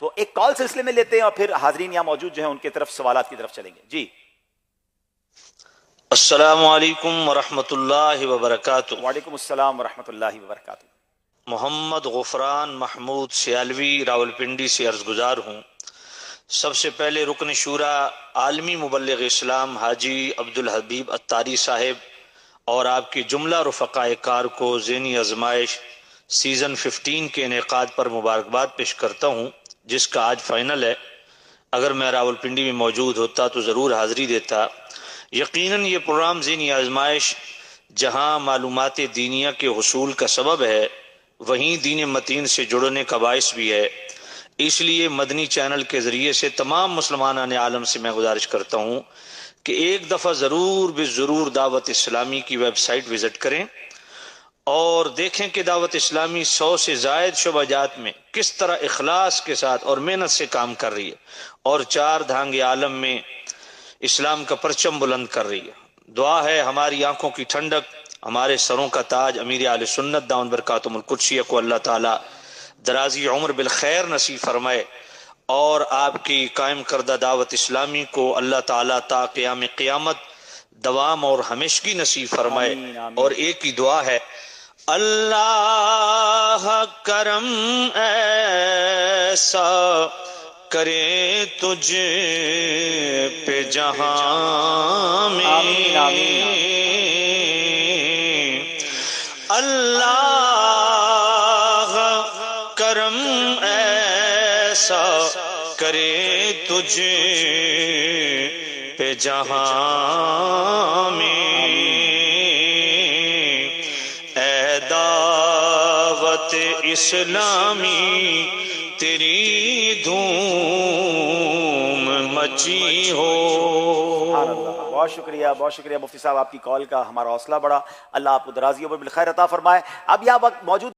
تو ایک کال سلسلے میں لیتے ہیں اور پھر حاضرین یہاں موجود جو ہیں ان کے طرف سوالات کی طرف چلیں گے. جی السلام علیکم ورحمۃ اللہ وبرکاتہ. وعلیکم السلام ورحمۃ اللہ وبرکاتہ. محمد غفران محمود سیالوی راولپنڈی سے عرض گزار ہوں. سب سے پہلے رکن شورا عالمی مبلغ اسلام حاجی عبدالحبیب اتاری صاحب اور آپ کی جملہ رفقاء کار کو ذہنی آزمائش سیزن 15 کے انعقاد پر مبارکباد پیش کرتا ہوں، جس کا آج فائنل ہے. اگر میں راولپنڈی میں موجود ہوتا تو ضرور حاضری دیتا. یقیناً یہ پروگرام ذہنی آزمائش جہاں معلومات دینیہ کے حصول کا سبب ہے، وہیں دین متین سے جڑنے کا باعث بھی ہے. اس لیے مدنی چینل کے ذریعے سے تمام مسلمانان عالم سے میں گزارش کرتا ہوں کہ ایک دفعہ ضرور دعوت اسلامی کی ویب سائٹ وزٹ کریں اور دیکھیں کہ دعوت اسلامی 100 سے زائد شعبہ جات میں کس طرح اخلاص کے ساتھ اور محنت سے کام کر رہی ہے اور 4 دھانگے عالم میں اسلام کا پرچم بلند کر رہی ہے. دعا ہے ہماری آنکھوں کی ٹھنڈک، ہمارے سروں کا تاج امیر اہل سنت دامن برکاتہم القدسیہ کو اللہ تعالی درازی عمر بالخیر نصیب فرمائے اور آپ کی قائم کردہ دعوت اسلامی کو اللہ تعالی تا قیام قیامت دوام اور ہمیشگی نصیب فرمائے. آمین آمین. اور ایک ہی دعا ہے، اللہ کرم ایسا کرے تجھ پہ جہاں میں، آمین آمین. اللہ کرم ایسا کرے تجھ پہ جہاں میں، اے دعوت اسلامی تیری دھوم مچی ہو. سبحان اللہ. بہت شکریہ مفتی صاحب، آپ کی کال کا ہمارا حوصلہ بڑھا. اللہ آپ کو درازی عمر بالخیر عطا فرمائے. اب یہاں وقت موجود